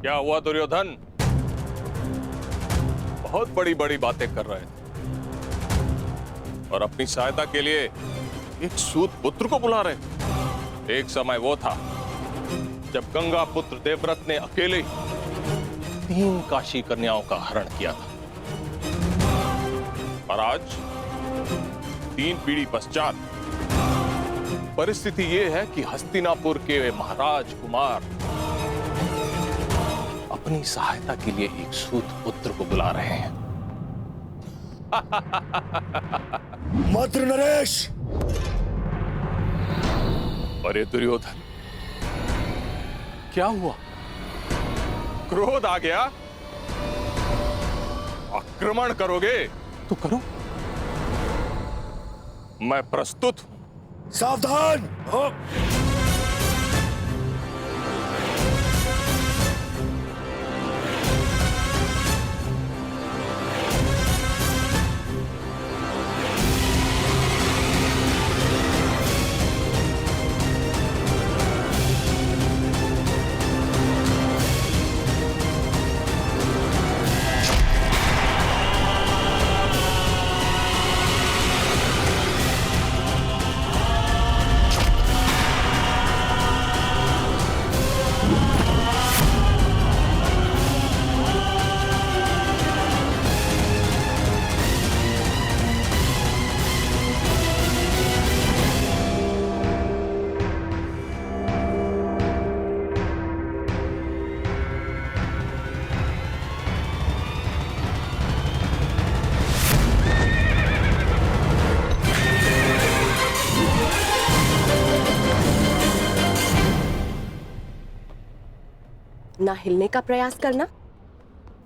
क्या हुआ दुर्योधन? बहुत बड़ी बड़ी बातें कर रहे थे और अपनी सहायता के लिए एक सूत पुत्र को बुला रहे थे। एक समय वो था जब गंगा पुत्र देवव्रत ने अकेले 3 काशी कन्याओं का हरण किया था, और आज 3 पीढ़ी पश्चात परिस्थिति ये है कि हस्तिनापुर के महाराज कुमार अपनी सहायता के लिए एक सूत पुत्र को बुला रहे हैं। मात्र नरेश! अरे दुर्योधन, क्या हुआ? क्रोध आ गया? आक्रमण करोगे तो करो, मैं प्रस्तुत हूं। सावधान! ना हिलने का प्रयास करना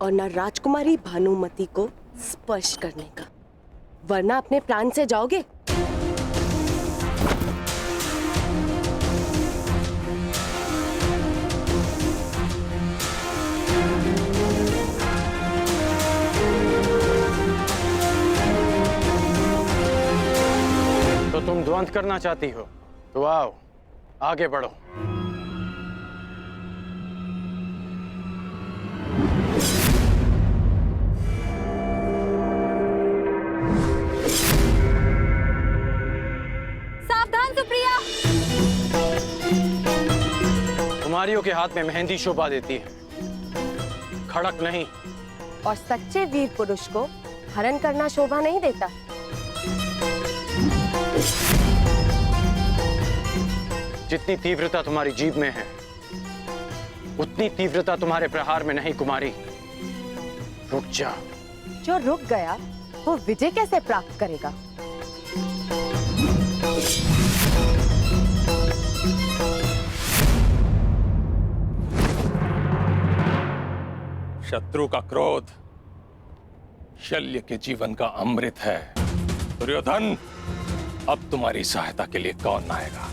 और ना राजकुमारी भानुमति को स्पर्श करने का, वरना अपने प्राण से जाओगे। तो तुम द्वंद्व करना चाहती हो तो आओ, आगे बढ़ो। कुमारियों के हाथ में मेहंदी शोभा देती है, खड़क नहीं। और सच्चे वीर पुरुष को हरण करना शोभा नहीं देता। जितनी तीव्रता तुम्हारी जीभ में है, उतनी तीव्रता तुम्हारे प्रहार में नहीं कुमारी। रुक जा। जो रुक गया वो विजय कैसे प्राप्त करेगा? शत्रु का क्रोध शल्य के जीवन का अमृत है। दुर्योधन, अब तुम्हारी सहायता के लिए कौन आएगा?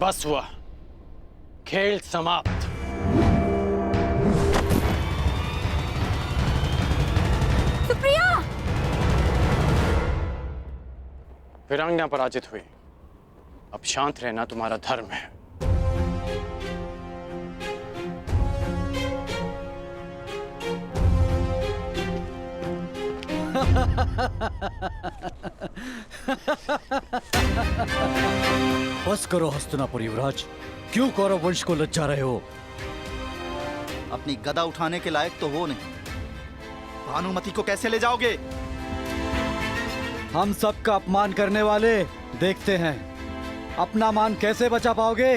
बस हुआ, खेल समाप्त। वीरांगना पराजित हुई, अब शांत रहना तुम्हारा धर्म है। बस करो हस्तिनापुर युवराज, क्यों कौरव वंश को लज्जा रहे हो? अपनी गदा उठाने के लायक तो हो नहीं, भानुमति को कैसे ले जाओगे? हम सबका अपमान करने वाले, देखते हैं अपना मान कैसे बचा पाओगे।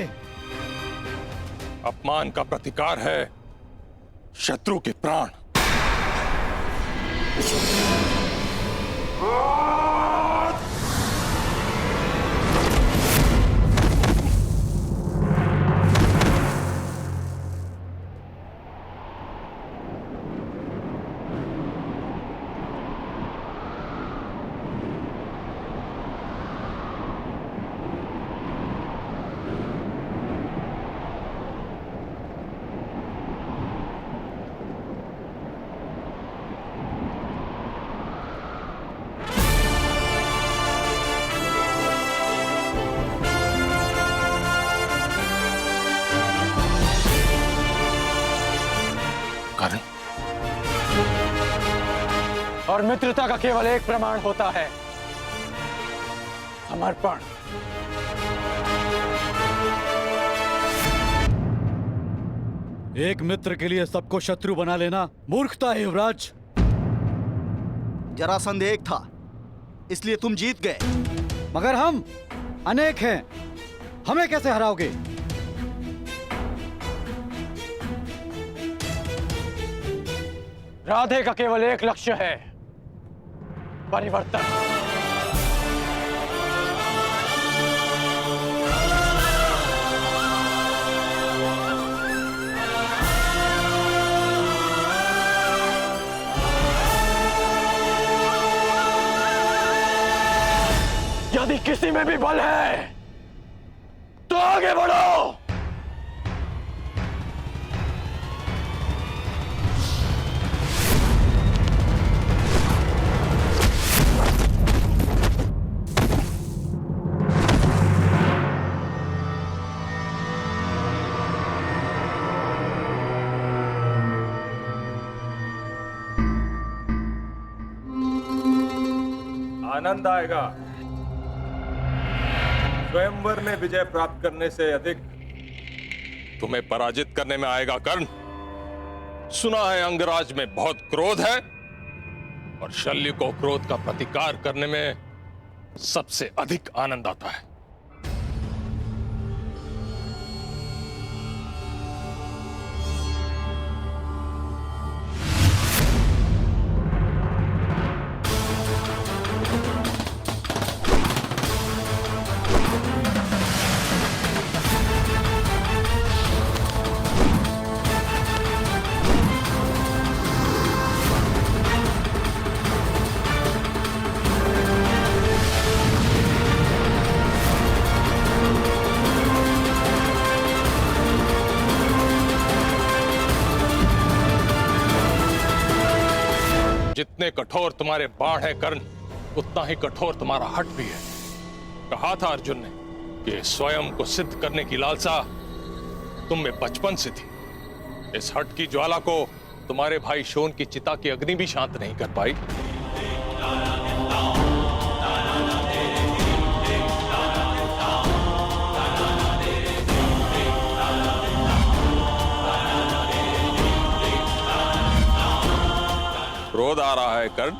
अपमान का प्रतिकार है शत्रु के प्राण। कर्ण। और मित्रता का केवल एक प्रमाण होता है, समर्पण। एक मित्र के लिए सबको शत्रु बना लेना मूर्खता है युवराज। जरासंध एक था, इसलिए तुम जीत गए। मगर हम अनेक हैं, हमें कैसे हराओगे? राधे का केवल एक लक्ष्य है, परिवर्तन। यदि किसी में भी बल है तो आगे बढ़ो। आनंद आएगा। स्वयंवर में विजय प्राप्त करने से अधिक तुम्हें पराजित करने में आएगा कर्ण। सुना है अंगराज में बहुत क्रोध है और शल्य को क्रोध का प्रतिकार करने में सबसे अधिक आनंद आता है। जितने कठोर तुम्हारे बाण है कर्ण, उतना ही कठोर तुम्हारा हठ भी है। कहा था अर्जुन ने कि स्वयं को सिद्ध करने की लालसा तुम में बचपन से थी। इस हठ की ज्वाला को तुम्हारे भाई शोन की चिता की अग्नि भी शांत नहीं कर पाई। क्रोध आ रहा है कर्ण।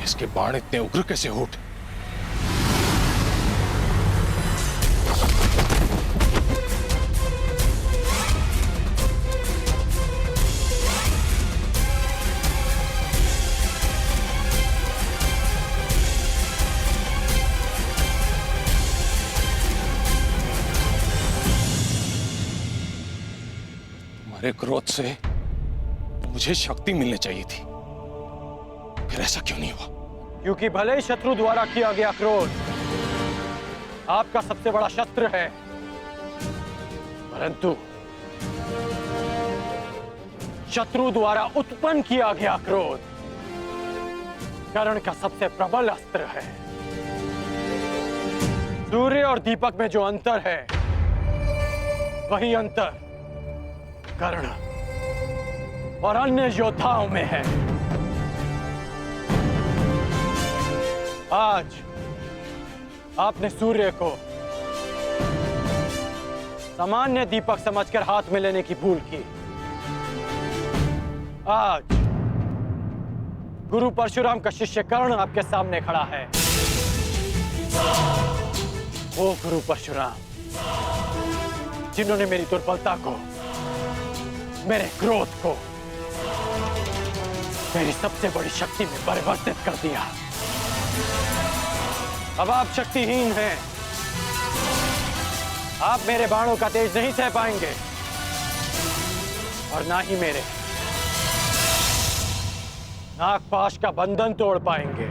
इसके बाण इतने उग्र कैसे हो उठे? तुम्हारे क्रोध से मुझे शक्ति मिलनी चाहिए थी, फिर ऐसा क्यों नहीं हुआ? क्योंकि भले ही शत्रु द्वारा किया गया क्रोध आपका सबसे बड़ा शस्त्र है, परंतु शत्रु द्वारा उत्पन्न किया गया क्रोध कर्ण का सबसे प्रबल अस्त्र है। सूर्य और दीपक में जो अंतर है, वही अंतर कर्ण और अन्य योद्धाओं में है। आज आपने सूर्य को सामान्य दीपक समझकर हाथ में लेने की भूल की। आज गुरु परशुराम का शिष्य कर्ण आपके सामने खड़ा है। ओ गुरु परशुराम, जिन्होंने मेरी दुर्बलता को, मेरे क्रोध को मेरी सबसे बड़ी शक्ति में परिवर्तित कर दिया। अब आप शक्तिहीन हैं। आप मेरे बाणों का तेज नहीं सह पाएंगे और ना ही मेरे नागपाश का बंधन तोड़ पाएंगे।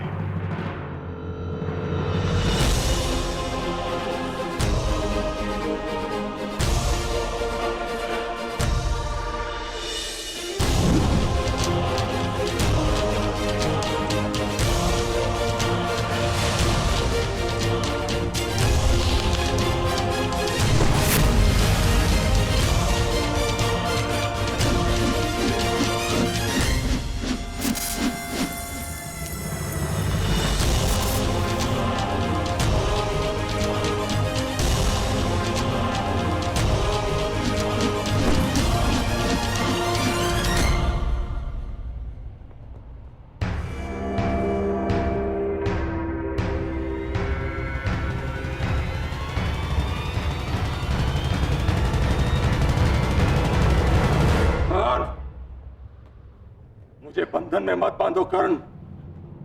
मुझे बंधन में मत बांधो कर्ण,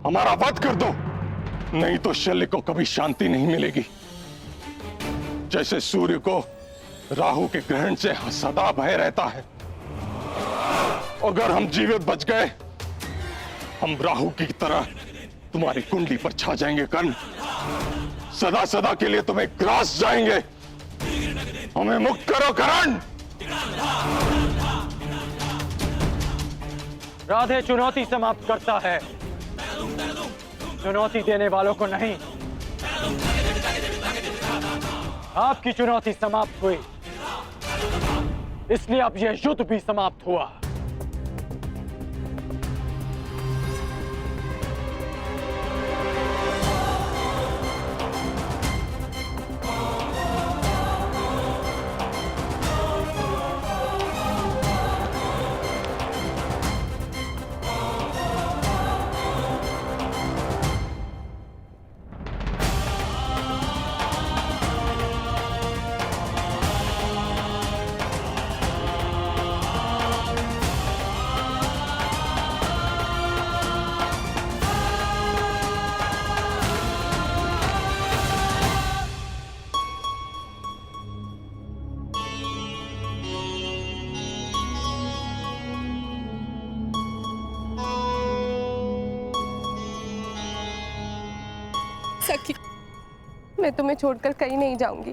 हमारा वध कर दो, नहीं तो शल्य को कभी शांति नहीं मिलेगी। जैसे सूर्य को राहु के ग्रहण से सदा भय रहता है, अगर हम जीवित बच गए, हम राहु की तरह तुम्हारी कुंडली पर छा जाएंगे कर्ण, सदा सदा के लिए तुम्हें ग्रास जाएंगे। हमें मुक्त करो कर्ण। राधे चुनौती समाप्त करता है, चुनौती देने वालों को नहीं। आपकी चुनौती समाप्त हुई, इसलिए अब यह युद्ध भी समाप्त हुआ। सखी, मैं तुम्हें छोड़कर कहीं नहीं जाऊंगी।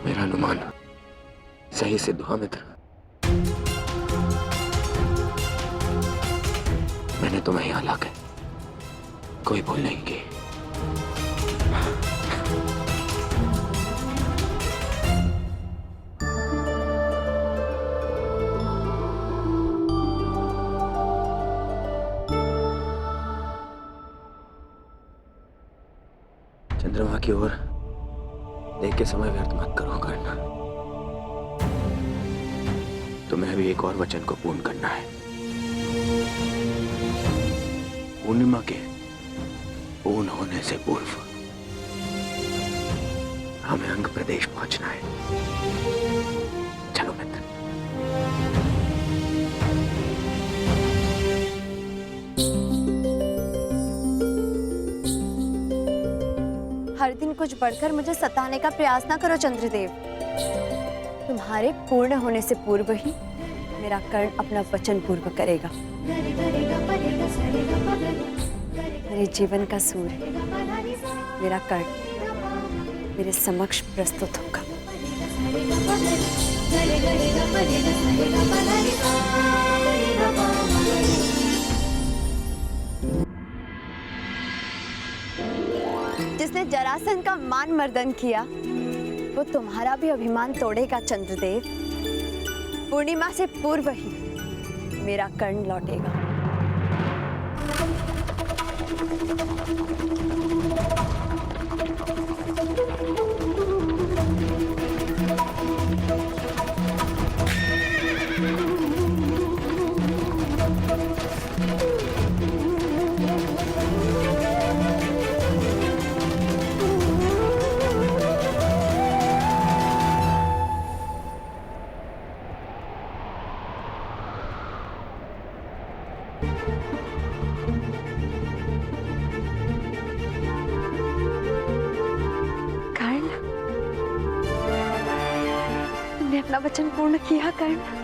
मेरा अनुमान सही सिद्ध हुआ मित्र। मैंने तुम्हें यहां लाकर कोई भूल नहीं की। चंद्रमा की ओर देख के समय व्यर्थ मत करो करना। तुम्हें अभी एक और वचन को पूर्ण करना है। पूर्णिमा के पूर्ण होने से पूर्व हमें अंग प्रदेश पहुंचना है। चलो मित्र। हर दिन कुछ बढ़कर मुझे सताने का प्रयास ना करो चंद्रदेव। तुम्हारे पूर्ण होने से पूर्व ही मेरा कर्ण अपना वचन पूर्ण करेगा। मेरे जीवन का सूर्य मेरा कर्ण मेरे समक्ष प्रस्तुत होगा। जिसने जरासंध का मान मर्दन किया वो तुम्हारा भी अभिमान तोड़ेगा चंद्रदेव। पूर्णिमा से पूर्व ही मेरा कर्ण लौटेगा। अपना वचन पूर्ण किया कर्ण।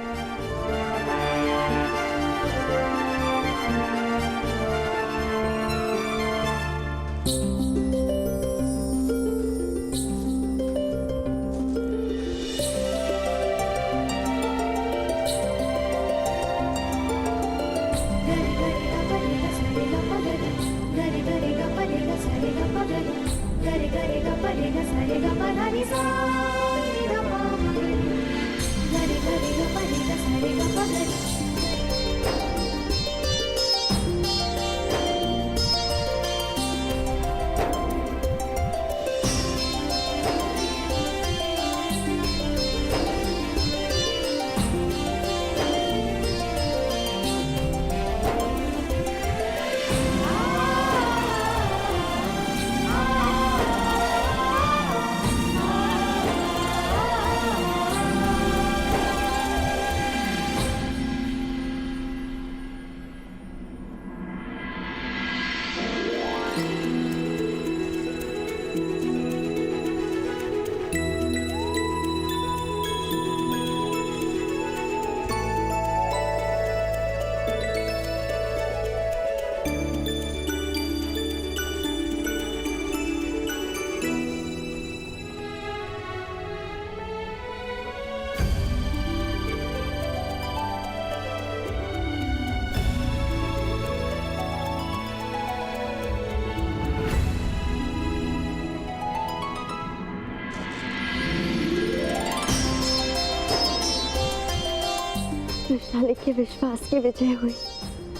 वृषाली के विश्वास की विजय हुई।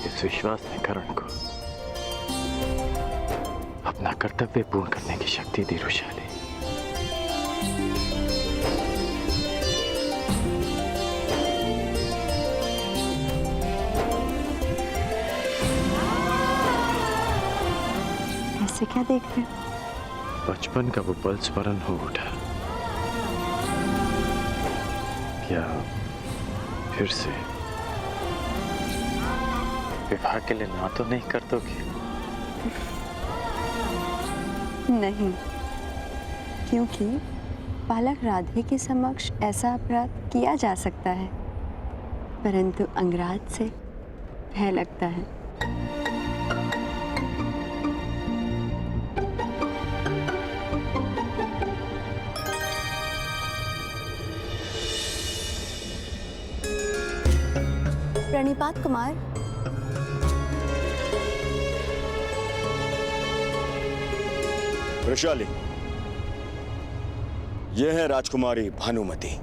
इस विश्वास ने कर्ण को अपना कर्तव्य पूर्ण करने की शक्ति दी। वृषाली, ऐसे क्या देख रहे हो? बचपन का वो पल स्मरण हो उठा। क्या फिर से विवाह के लिए ना तो नहीं कर दोगी? नहीं, क्योंकि बालक राधे के समक्ष ऐसा अपराध किया जा सकता है, परंतु अंगराज से भय लगता है। प्रणिपात कुमार। वृषाली, यह है राजकुमारी भानुमति।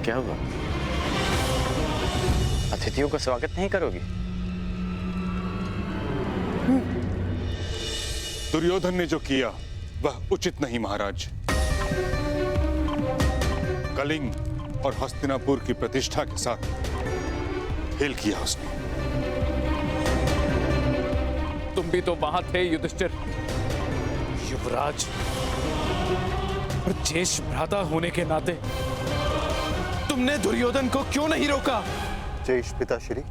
क्या हुआ? अतिथियों का स्वागत नहीं करोगी? दुर्योधन ने जो किया वह उचित नहीं महाराज। कलिंग और हस्तिनापुर की प्रतिष्ठा के साथ खेल किया उसने। तुम भी तो वहां थे युधिष्ठिर। युवराज और ज्येष्ठ भ्राता होने के नाते तुमने दुर्योधन को क्यों नहीं रोका? ज्येष्ठ पिताश्री,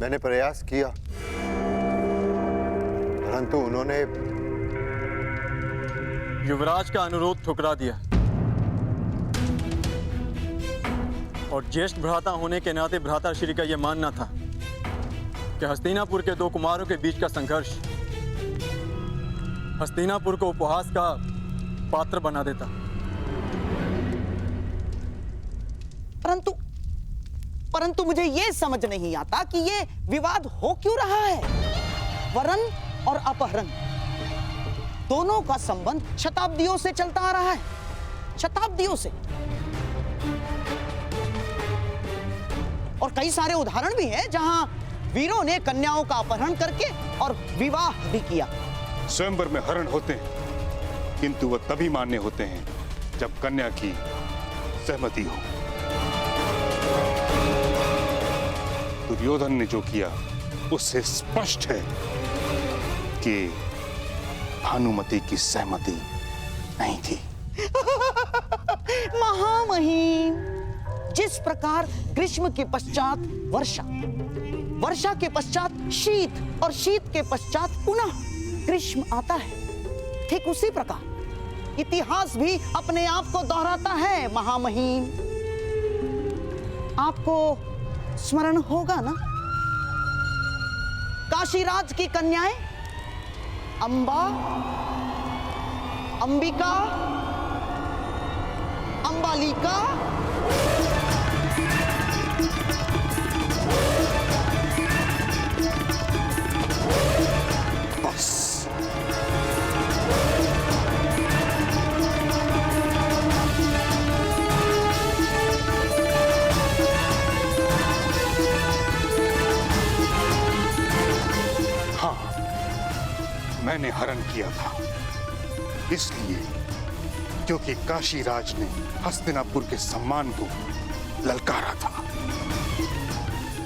मैंने प्रयास किया, परंतु उन्होंने युवराज का अनुरोध ठुकरा दिया और ज्येष्ठ भ्राता होने के नाते भ्राताश्री का यह मानना था कि हस्तिनापुर के दो कुमारों के बीच का संघर्ष हस्तिनापुर को उपहास का पात्र बना देता। परंतु मुझे ये समझ नहीं आता कि ये विवाद हो क्यों रहा है। वरण और अपहरण दोनों का संबंध शताब्दियों से चलता आ रहा है, शताब्दियों से। और कई सारे उदाहरण भी हैं जहां वीरों ने कन्याओं का अपहरण करके और विवाह भी किया। स्वयंवर में हरण होते हैं, किंतु वह तभी मान्य होते हैं जब कन्या की सहमति हो। दुर्योधन ने जो किया उससे स्पष्ट है कि भानुमति की सहमति नहीं थी। महामहिम, जिस प्रकार ग्रीष्म के पश्चात वर्षा, वर्षा के पश्चात शीत और शीत के पश्चात पुनः ग्रीष्म आता है, ठीक उसी प्रकार इतिहास भी अपने आप को दोहराता है। महामहिम, आपको स्मरण होगा ना, काशीराज की कन्याएं अंबा, अंबिका, अंबालिका, मैंने हरण किया था इसलिए क्योंकि काशीराज ने हस्तिनापुर के सम्मान को ललकारा था,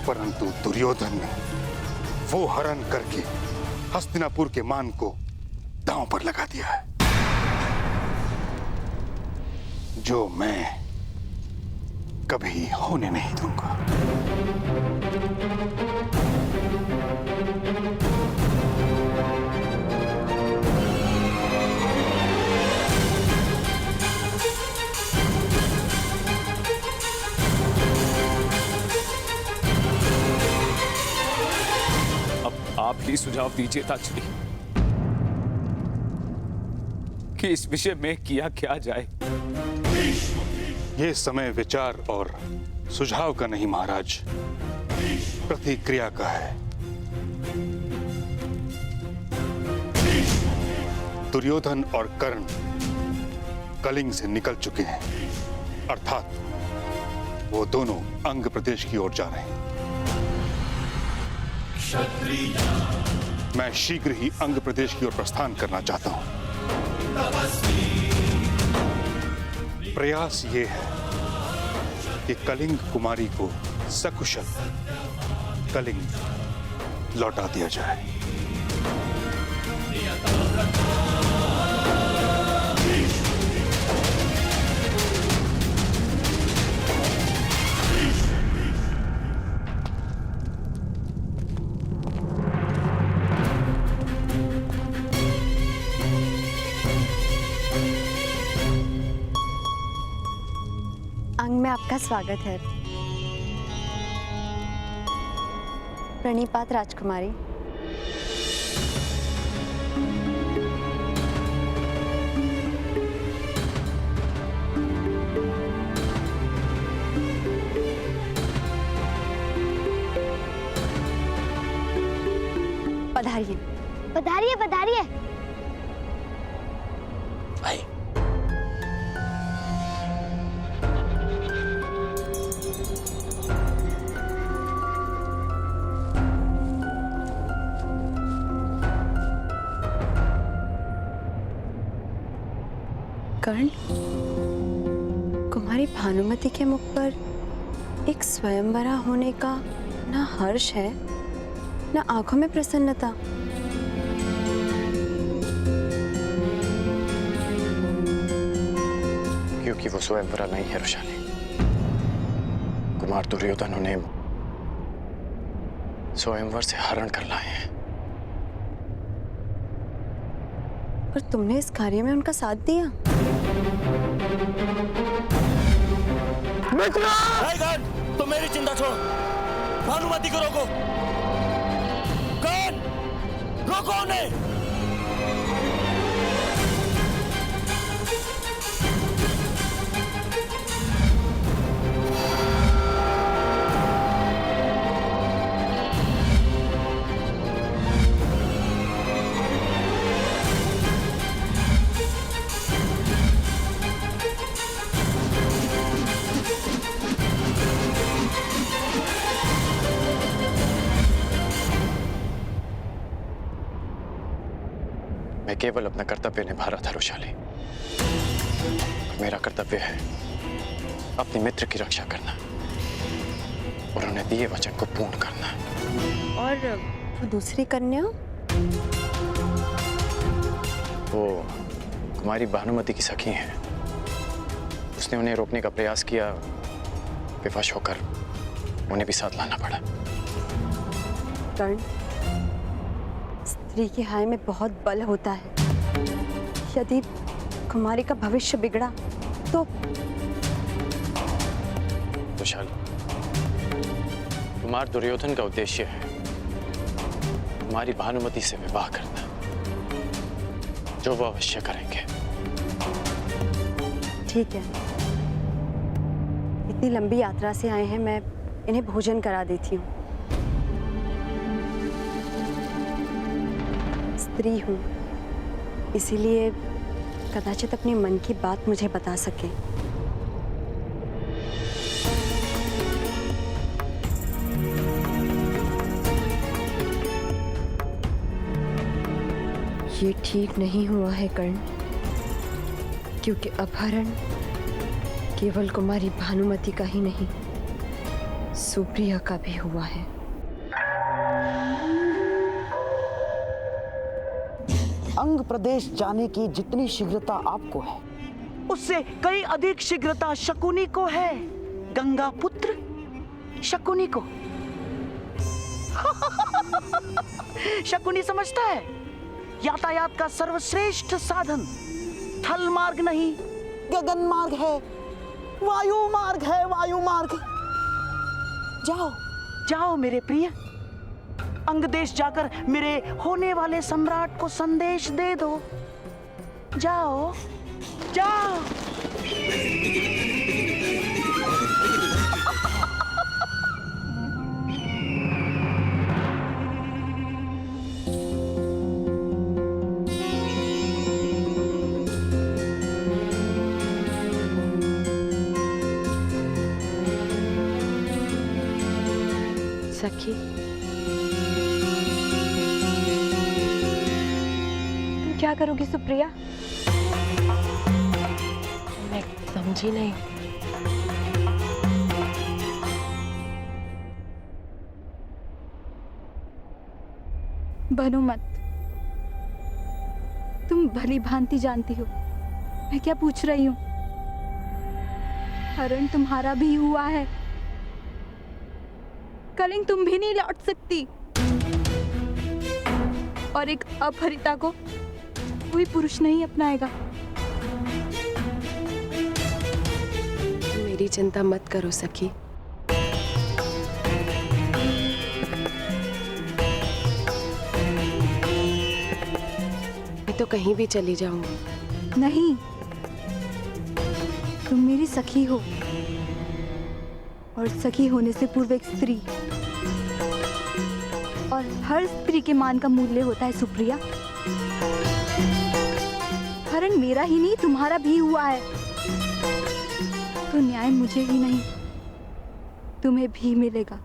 परंतु दुर्योधन ने वो हरण करके हस्तिनापुर के मान को दांव पर लगा दिया है, जो मैं कभी होने नहीं दूंगा। आप ही सुझाव दीजिए ताचरी कि इस विषय में किया क्या जाए। ये समय विचार और सुझाव का नहीं महाराज, प्रतिक्रिया का है। दुर्योधन और कर्ण कलिंग से निकल चुके हैं, अर्थात वो दोनों अंग प्रदेश की ओर जा रहे हैं। मैं शीघ्र ही अंग प्रदेश की ओर प्रस्थान करना चाहता हूं। प्रयास ये है कि कलिंग कुमारी को सकुशल कलिंग लौटा दिया जाए। अंग में आपका स्वागत है। प्रणिपात राजकुमारी। पधारिए पधारिए पधारिए। भाई कर्ण, कुमारी भानुमति के मुख पर एक स्वयंवरा होने का ना हर्ष है ना आंखों में प्रसन्नता। क्योंकि वो स्वयंवरा नहीं है रोशानी। कुमार दुर्योधन उन्हें स्वयंवर से हरण कर लाए हैं। पर तुमने इस कार्य में उनका साथ दिया। तुम मेरी चिंता छोड़ो, भानुमति को रोको। कौन? रोको उन्हें। केवल अपना कर्तव्य निभा रहा था रोशाली। मेरा कर्तव्य है अपने मित्र की रक्षा करना और उन्हें दिए वचन को पूर्ण करना। और वो दूसरी कन्या? वो कुमारी भानुमति की सखी हैं। उसने उन्हें रोकने का प्रयास किया, विवश होकर उन्हें भी साथ लाना पड़ा। कर्ण, स्त्री के हाय में बहुत बल होता है। यदि कुमारी का भविष्य बिगड़ा तो रोशाली, कुमार दुर्योधन का उद्देश्य है हमारी भानुमति से विवाह करना, जो वो अवश्य करेंगे। ठीक है, इतनी लंबी यात्रा से आए हैं, मैं इन्हें भोजन करा देती हूँ। स्त्री हूँ, इसीलिए कदाचित अपने मन की बात मुझे बता सके। ये ठीक नहीं हुआ है कर्ण, क्योंकि अपहरण केवल कुमारी भानुमति का ही नहीं, सुप्रिया का भी हुआ है। अंग प्रदेश जाने की जितनी शीघ्रता आपको है, उससे कई अधिक शीघ्रता शकुनी को है, गंगा पुत्र शकुनी को। शकुनी समझता है यातायात का सर्वश्रेष्ठ साधन थल मार्ग नहीं, गगन मार्ग है, वायु मार्ग है, वायु मार्ग। जाओ जाओ मेरे प्रिय, अंग देश जाकर मेरे होने वाले सम्राट को संदेश दे दो। जाओ जाओ। सखी, तुम क्या करोगी सुप्रिया? मैं समझी नहीं। बनो मत, तुम भली भांति जानती हो मैं क्या पूछ रही हूँ। हरण तुम्हारा भी हुआ है, कलिंग तुम भी नहीं लौट सकती, और एक अपहरिता को कोई पुरुष नहीं अपनाएगा। मेरी चिंता मत करो सखी, मैं तो कहीं भी चली जाऊंगी। नहीं, तुम मेरी सखी हो, और सखी होने से पूर्व एक स्त्री, और हर स्त्री के मान का मूल्य होता है सुप्रिया। हरण मेरा ही नहीं तुम्हारा भी हुआ है, तो न्याय मुझे ही नहीं तुम्हें भी मिलेगा।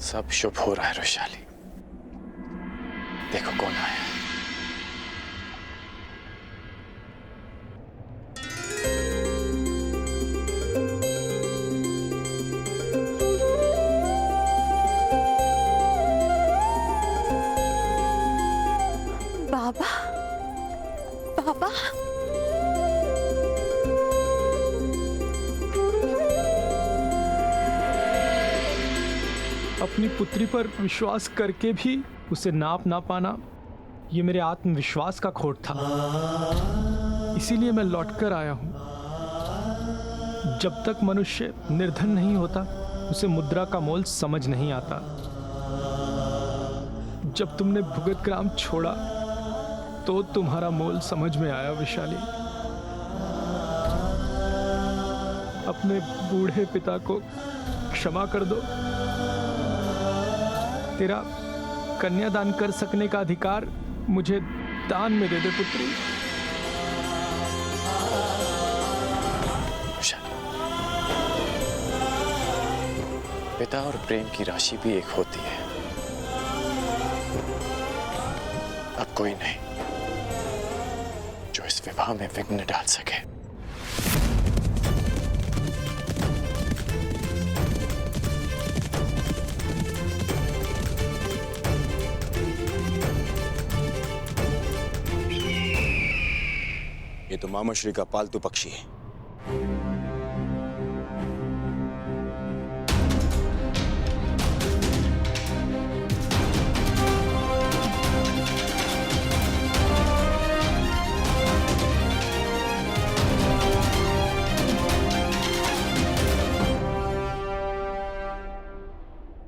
सब शुभ हो रहा है रोशाली, देखो कौन आया। बाबा, बाबा, अपनी पुत्री पर विश्वास करके भी उसे नाप ना पाना, ये मेरे आत्मविश्वास का खोट था। इसीलिए मैं लौटकर आया हूं। जब तक मनुष्य निर्धन नहीं होता, उसे मुद्रा का मोल समझ नहीं आता। जब तुमने भुगत ग्राम छोड़ा, तो तुम्हारा मोल समझ में आया विशाली। अपने बूढ़े पिता को क्षमा कर दो। तेरा कन्यादान कर सकने का अधिकार मुझे दान में दे दे पुत्री। पिता और प्रेम की राशि भी एक होती है। अब कोई नहीं जो इस विवाह में विघ्न डाल सके। ये तो मामाश्री का पालतू पक्षी है।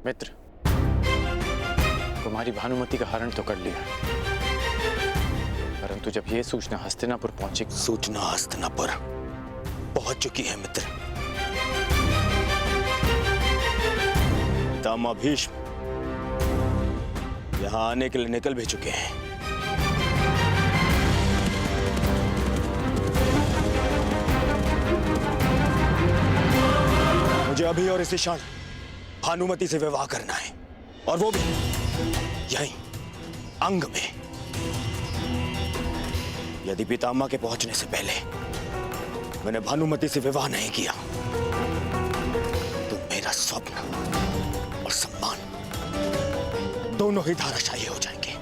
मित्र, कुमारी भानुमति का हरण तो कर लिया, परंतु जब यह सूचना हस्तिनापुर पहुंची। सूचना हस्तिनापुर पहुंच चुकी है मित्र। पितामह भीष्म यहां आने के लिए निकल भी चुके हैं। मुझे अभी और इसी क्षण भानुमति से विवाह करना है, और वो भी यहीं अंग में। यदि पितामह के पहुंचने से पहले मैंने भानुमति से विवाह नहीं किया तो मेरा स्वप्न और सम्मान दोनों ही धाराशायी हो जाएंगे।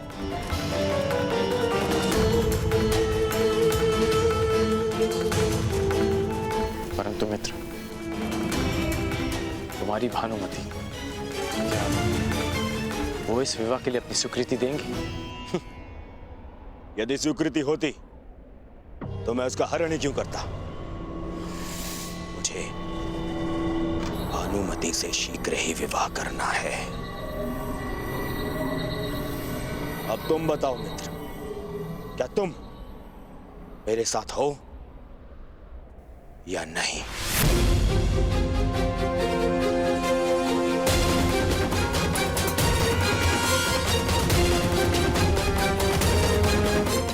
परंतु मित्र, तुम्हारी भानुमति, क्या वो इस विवाह के लिए अपनी स्वीकृति देंगी? यदि स्वीकृति होती तो मैं उसका हरण ही क्यों करता। मुझे भानुमति से शीघ्र ही विवाह करना है। अब तुम बताओ मित्र, क्या तुम मेरे साथ हो या नहीं?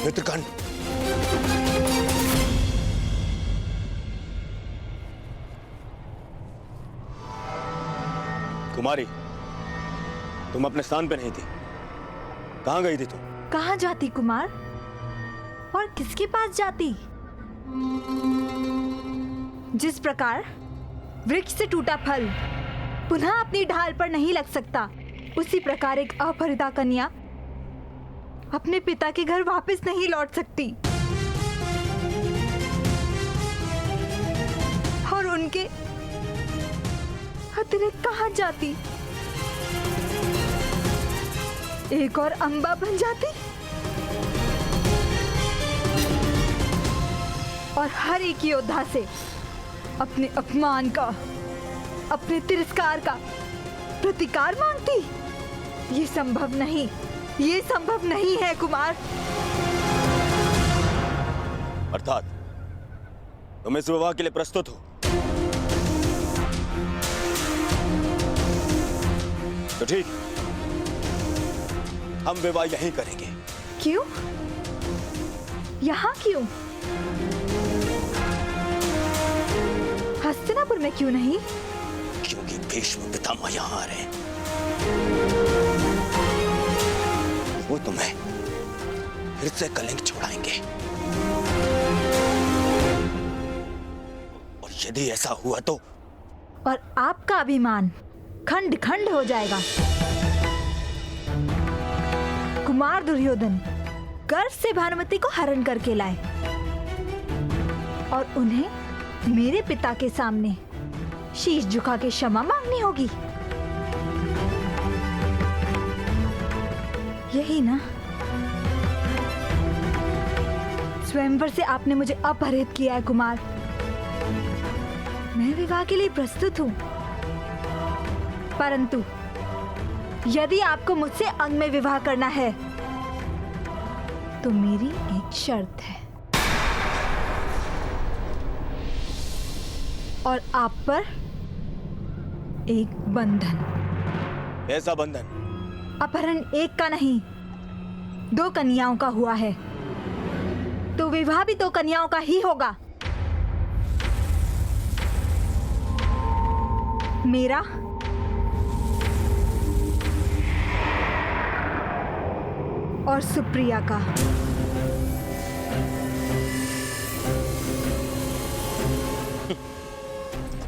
मित्रगण, कुमारी, तुम अपने स्थान पे नहीं थी। कहां गई थी तुम? कहां जाती कुमार, और किसके पास जाती? जिस प्रकार वृक्ष से टूटा फल पुनः अपनी ढाल पर नहीं लग सकता, उसी प्रकार एक अपहृता कन्या अपने पिता के घर वापस नहीं लौट सकती। और उनके अतिरिक्त कहां जाती? एक और अंबा बन जाती और हर एक योद्धा से अपने अपमान का, अपने तिरस्कार का प्रतिकार मांगती। ये संभव नहीं, ये संभव नहीं है कुमार। अर्थात तुम इस विवाह के लिए प्रस्तुत हो? तो ठीक, हम विवाह यहीं करेंगे। क्यों? यहाँ क्यों? हस्तिनापुर में क्यों नहीं? क्योंकि भीष्म पितामह यहाँ आ रहे हैं। वो तुम्हें फिर से कलिंग छुड़ाएंगे, और यदि ऐसा हुआ तो? और आपका अभिमान खंड खंड हो जाएगा। कुमार दुर्योधन गर्व से भानुमति को हरण करके लाए और उन्हें मेरे पिता के सामने शीश झुका के क्षमा मांगनी होगी। यही ना? स्वयंवर से आपने मुझे अपहरित किया है कुमार। मैं विवाह के लिए प्रस्तुत हूँ, परंतु यदि आपको मुझसे अंग में विवाह करना है तो मेरी एक शर्त है। और आप पर एक बंधन। ऐसा बंधन? अपहरण एक का नहीं, 2 कन्याओं का हुआ है, तो विवाह भी 2 कन्याओं का ही होगा। मेरा और सुप्रिया का।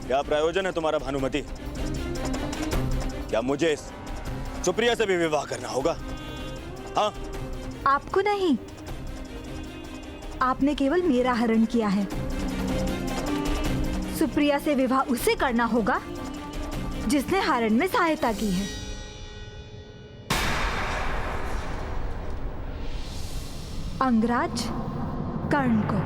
क्या प्रयोजन है तुम्हारा भानुमति? क्या मुझे सुप्रिया से भी विवाह करना होगा? हाँ? आपको नहीं, आपने केवल मेरा हरण किया है। सुप्रिया से विवाह उसे करना होगा जिसने हरण में सहायता की है। अंगराज कर्ण को।